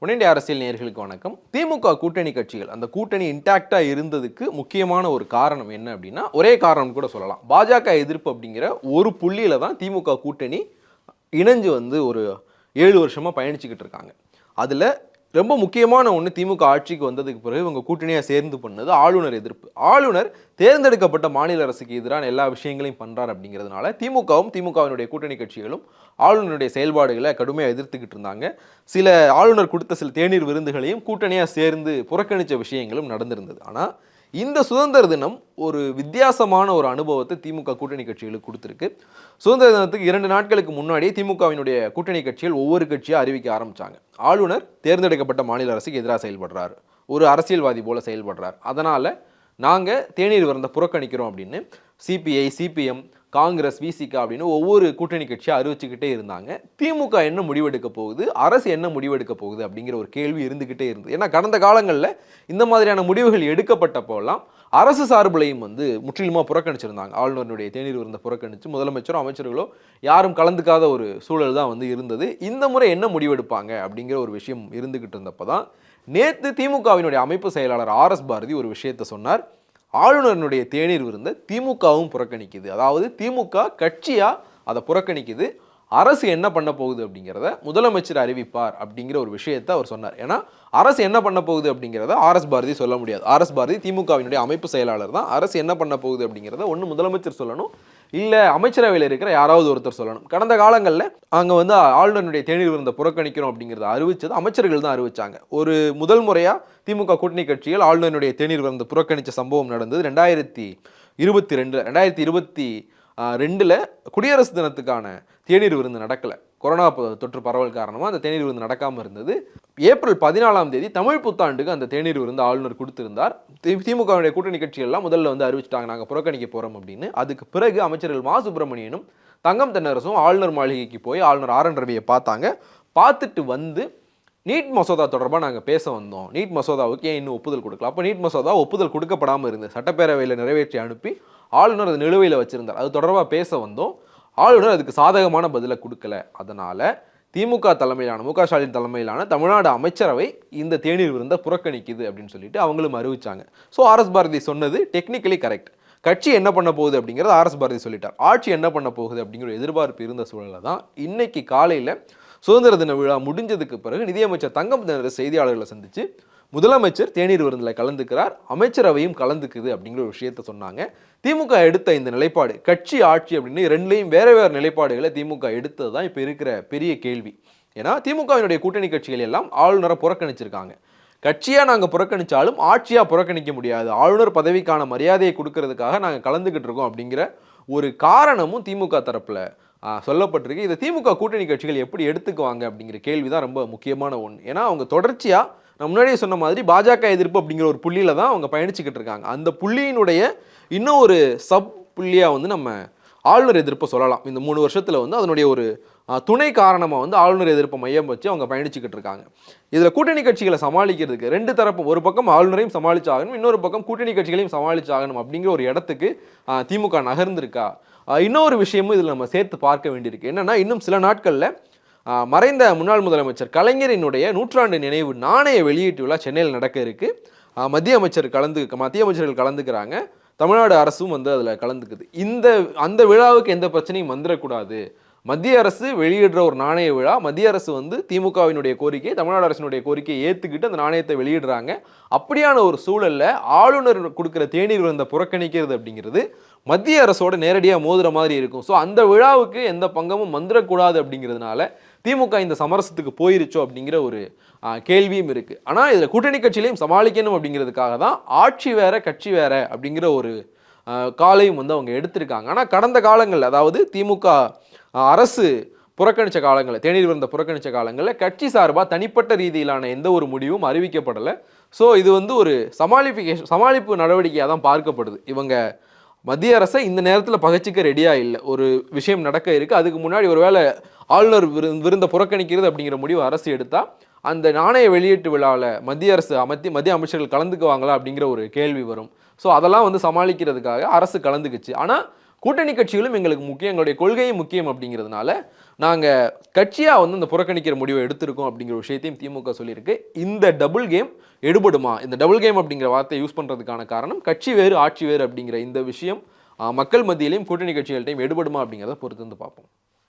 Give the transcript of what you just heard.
உடனடி அரசியல் நேயர்களுக்கு வணக்கம். திமுக கூட்டணி கட்சிகள் அந்த கூட்டணி இன்டாக்டா இருந்ததுக்கு முக்கியமான ஒரு காரணம் என்ன அப்படின்னா, ஒரே காரணம் கூட சொல்லலாம். பாஜக எதிர்ப்பு அப்படிங்கிற ஒரு புள்ளியில தான் திமுக கூட்டணி இணைஞ்சு ஒரு 7 வருஷமா பயணிச்சுக்கிட்டு இருக்காங்க. அதுல ரொம்ப முக்கியமான ஒன்று, திமுக ஆட்சிக்கு வந்ததுக்கு பிறகு இவங்க கூட்டணியாக சேர்ந்து பண்ணது ஆளுநர் எதிர்ப்பு. ஆளுநர் தேர்ந்தெடுக்கப்பட்ட மாநில அரசுக்கு எதிரான எல்லா விஷயங்களையும் பண்றார் அப்படிங்கிறதுனால திமுகவினுடைய கூட்டணி கட்சிகளும் ஆளுநருடைய செயல்பாடுகளை கடுமையாக எதிர்த்துக்கிட்டு இருந்தாங்க. சில ஆளுநர் கொடுத்த சில தேநீர் விருந்துகளையும் கூட்டணியாக சேர்ந்து புறக்கணித்த விஷயங்களும் நடந்திருந்தது. ஆனால் இந்த சுதந்திர தினம் ஒரு வித்தியாசமான ஒரு அனுபவத்தை திமுக கூட்டணி கட்சிகளுக்கு கொடுத்துருக்கு. சுதந்திர தினத்துக்கு 2 நாட்களுக்கு முன்னாடியே திமுகவினுடைய கூட்டணி கட்சிகள் ஒவ்வொரு கட்சியாக அறிவிக்க ஆரம்பிச்சாங்க. ஆளுநர் தேர்ந்தெடுக்கப்பட்ட மாநில அரசுக்கு எதிராக செயல்படுறாரு, ஒரு அரசியல்வாதி போல செயல்படுறார், அதனால நாங்கள் தேநீர் விருந்தை புறக்கணிக்கிறோம் அப்படின்னு சிபிஐ, சிபிஎம், காங்கிரஸ், விசிக அப்படின்னு ஒவ்வொரு கூட்டணி கட்சியாக அறிவிச்சுக்கிட்டே இருந்தாங்க. திமுக என்ன முடிவெடுக்க போகுது, அரசு என்ன முடிவெடுக்க போகுது அப்படிங்கிற ஒரு கேள்வி இருந்துகிட்டே இருந்தது. ஏன்னா கடந்த காலங்களில் இந்த மாதிரியான முடிவுகள் எடுக்கப்பட்டப்போலாம் அரசு சார்பிலையும் முற்றிலுமாக புறக்கணிச்சிருந்தாங்க. ஆளுநருடைய தேநீர் விருந்தை புறக்கணித்து முதலமைச்சரோ அமைச்சர்களோ யாரும் கலந்துக்காத ஒரு சூழல் தான் இருந்தது. இந்த முறை என்ன முடிவெடுப்பாங்க அப்படிங்கிற ஒரு விஷயம் இருந்துகிட்டு இருந்தப்போ தான் நேற்று திமுகவினுடைய அமைப்பு செயலாளர் RS பாரதி ஒரு விஷயத்தை சொன்னார். ஆளுநருடைய தேநீர் விருந்தை திமுகவும் புறக்கணிக்குது, அதாவது திமுக கட்சியா அதை புறக்கணிக்குது, அரசு என்ன பண்ண போகுது அப்படிங்கிறத முதலமைச்சர் அறிவிப்பார் அப்படிங்கிற ஒரு விஷயத்தை அவர் சொன்னார். ஏன்னா அரசு என்ன பண்ண போகுது அப்படிங்கிறத RS பாரதி சொல்ல முடியாது. RS பாரதி திமுகவினுடைய அமைப்பு செயலாளர் தான். அரசு என்ன பண்ண போகுது அப்படிங்கிறத ஒன்று முதலமைச்சர் சொல்லணும், இல்லை அமைச்சரவையில் இருக்கிற யாராவது ஒருத்தர் சொல்லணும். கடந்த காலங்களில் அங்கே ஆளுநருடைய தேநீர் விருந்தை புறக்கணிக்கிறோம் அப்படிங்கிறத அறிவிச்சது அமைச்சர்கள் தான் அறிவிச்சாங்க. ஒரு முதல் முறையாக திமுக கூட்டணி கட்சிகள் ஆளுநருடைய தேநீர் விருந்தை புறக்கணித்த சம்பவம் நடந்தது 2022 குடியரசு தினத்துக்கான தேநீர் விருந்து நடக்கலை. கொரோனா தொற்று பரவல் காரணமாக அந்த தேநீர் விருந்து நடக்காமல் இருந்தது. ஏப்ரல் 14 தமிழ் புத்தாண்டுக்கு அந்த தேநீர் விருந்து ஆளுநர் கொடுத்திருந்தார். திமுகவுடைய கூட்டணி கட்சிகள்லாம் முதல்ல அறிவிச்சிட்டாங்க, நாங்கள் புறக்கணிக்க போகிறோம் அப்படின்னு. அதுக்கு பிறகு அமைச்சர்கள் மா சுப்பிரமணியனும் தங்கம் தென்னரசும் ஆளுநர் மாளிகைக்கு போய் ஆளுநர் RN ரவியை பார்த்தாங்க. பார்த்துட்டு நீட் மசோதா தொடர்பாக நாங்கள் பேச வந்தோம், நீட் மசோதாவுக்கு ஏன் இன்னும் ஒப்புதல் கொடுக்கல, அப்போ நீட் மசோதா ஒப்புதல் கொடுக்கப்படாமல் இருந்தது, சட்டப்பேரவையில் நிறைவேற்றி அனுப்பி ஆளுநர் அது நிலுவையில் வச்சிருந்தார், அது தொடர்பாக பேச வந்தோம், ஆளுநர் அதுக்கு சாதகமான பதிலை கொடுக்கல, அதனால திமுக தலைமையிலான மு க ஸ்டாலின் தலைமையிலான தமிழ்நாடு அமைச்சரவை இந்த தேநீர் விருந்தை புறக்கணிக்குது அப்படின்னு சொல்லிட்டு அவங்களும் அறிவிச்சாங்க. ஸோ RS பாரதி சொன்னது டெக்னிக்கலி கரெக்ட். கட்சி என்ன பண்ண போகுது அப்படிங்கிறது RS பாரதி சொல்லிட்டார். ஆட்சி என்ன பண்ண போகுது அப்படிங்கிற எதிர்பார்ப்பு இருந்த சூழலில் தான் இன்னைக்கு காலையில் சுதந்திர தின விழா முடிஞ்சதுக்கு பிறகு நிதியமைச்சர் தங்கம் தென்னரசு செய்தியாளர்களை சந்தித்து முதலமைச்சர் தேநீர் விருந்தில் கலந்துக்கிறார், அமைச்சரவையும் கலந்துக்குது அப்படிங்கிற ஒரு விஷயத்த சொன்னாங்க. திமுக எடுத்த இந்த நிலைப்பாடு, கட்சி ஆட்சி அப்படின்னு ரெண்டுலையும் வேற வேறு நிலைப்பாடுகளை திமுக எடுத்தது தான் இப்போ இருக்கிற பெரிய கேள்வி. ஏன்னா திமுகவினுடைய கூட்டணி கட்சிகள் எல்லாம் ஆளுநரை புறக்கணிச்சிருக்காங்க. கட்சியாக நாங்கள் புறக்கணித்தாலும் ஆட்சியாக புறக்கணிக்க முடியாது, ஆளுநர் பதவிக்கான மரியாதையை கொடுக்கறதுக்காக நாங்கள் கலந்துக்கிட்டு இருக்கோம் அப்படிங்கிற ஒரு காரணமும் திமுக தரப்பில் சொல்லப்பட்டிருக்கு. இதை திமுக கூட்டணி கட்சிகள் எப்படி எடுத்துக்குவாங்க அப்படிங்கிற கேள்வி தான் ரொம்ப முக்கியமான ஒன்று. ஏன்னா அவங்க தொடர்ச்சியாக நான் முன்னாடியே சொன்ன மாதிரி பாஜக எதிர்ப்பு அப்படிங்கிற ஒரு புள்ளியில தான் அவங்க பயணிச்சுக்கிட்டு இருக்காங்க. அந்த புள்ளியினுடைய இன்னும் ஒரு சப் புள்ளியாக நம்ம ஆளுநர் எதிர்ப்பை சொல்லலாம். இந்த 3 வருஷத்தில் அதனுடைய ஒரு துணை காரணமாக ஆளுநர் எதிர்ப்பை மையம் வச்சு அவங்க பயணிச்சுக்கிட்டு இருக்காங்க. இதில் கூட்டணி கட்சிகளை சமாளிக்கிறதுக்கு 2 தரப்பும், ஒரு பக்கம் ஆளுநரையும் சமாளிச்சாகணும், இன்னொரு பக்கம் கூட்டணி கட்சிகளையும் சமாளிச்சாகணும் அப்படிங்கிற ஒரு இடத்துக்கு திமுக நகர்ந்திருக்கா. இன்னொரு விஷயமும் இதில் நம்ம சேர்த்து பார்க்க வேண்டியிருக்கு. என்னன்னா, இன்னும் சில நாட்களில் மறைந்த முன்னாள் முதலமைச்சர் கலைஞரினுடைய 100ஆண்டு நினைவு நாணய வெளியீட்டு விழா சென்னையில் நடக்க இருக்கு. மத்திய அமைச்சர்கள் கலந்துக்கிறாங்க, தமிழ்நாடு அரசும் அதில் கலந்துக்குது. அந்த விழாவுக்கு எந்த பிரச்சனையும் வந்துடக்கூடாது, மத்திய அரசு வெளியிடுற ஒரு நாணய விழா, மத்திய அரசு திமுகவினுடைய கோரிக்கை, தமிழ்நாடு அரசினுடைய கோரிக்கையை ஏற்றுக்கிட்டு அந்த நாணயத்தை வெளியிடுறாங்க. அப்படியான ஒரு சூழல்ல ஆளுநர் கொடுக்குற தேநீர் விருந்தை புறக்கணிக்கிறது அப்படிங்கிறது மத்திய அரசோட நேரடியாக மோதுற மாதிரி இருக்கும். ஸோ அந்த விழாவுக்கு எந்த பங்கமும் வந்துடக்கூடாது அப்படிங்கிறதுனால திமுக இந்த சமரசத்துக்கு போயிருச்சோ அப்படிங்கிற ஒரு கேள்வியும் இருக்கு. ஆனால் இதில் கூட்டணி கட்சியிலையும் சமாளிக்கணும் அப்படிங்கிறதுக்காக தான் ஆட்சி வேற கட்சி வேற அப்படிங்கிற ஒரு காலையும் அவங்க எடுத்திருக்காங்க. ஆனால் கடந்த காலங்களில், அதாவது திமுக அரசு புறக்கணித்த காலங்களில், தேநீர் விருந்த புறக்கணித்த காலங்களில் கட்சி சார்பாக தனிப்பட்ட ரீதியிலான எந்த ஒரு முடிவும் அறிவிக்கப்படலை. ஸோ இது ஒரு சமாளிப்பு நடவடிக்கையாக தான் பார்க்கப்படுது. இவங்க மத்திய அரசை இந்த நேரத்தில் பகைச்சிக்க ரெடியாக இல்லை. ஒரு விஷயம் நடக்க இருக்குது, அதுக்கு முன்னாடி ஒருவேளை ஆளுநர் விருந்த புறக்கணிக்கிறது அப்படிங்கிற முடிவு அரசு எடுத்தால் அந்த நாணய வெளியீட்டு விழாவில் மத்திய அமைச்சர்கள் கலந்துக்குவாங்களா அப்படிங்கிற ஒரு கேள்வி வரும். ஸோ அதெல்லாம் சமாளிக்கிறதுக்காக அரசு கலந்துக்குச்சு. ஆனால் கூட்டணி கட்சிகளும் எங்களுக்கு முக்கியம், எங்களுடைய கொள்கையும் முக்கியம் அப்படிங்கிறதுனால நாங்கள் கட்சியாக வந்து இந்த புறக்கணிக்கிற முடிவை எடுத்திருக்கோம் அப்படிங்கிற விஷயத்தையும் திமுக சொல்லியிருக்கு. இந்த டபுள் கேம் எடுபடுமா? இந்த டபுள் கேம் அப்படிங்கிற வார்த்தையை யூஸ் பண்ணுறதுக்கான காரணம் கட்சி வேறு ஆட்சி வேறு அப்படிங்கிற இந்த விஷயம் மக்கள் மத்தியிலையும் கூட்டணி கட்சிகள்கிட்டையும் எடுபடுமா அப்படிங்கிறத பொறுத்து வந்து பார்ப்போம்.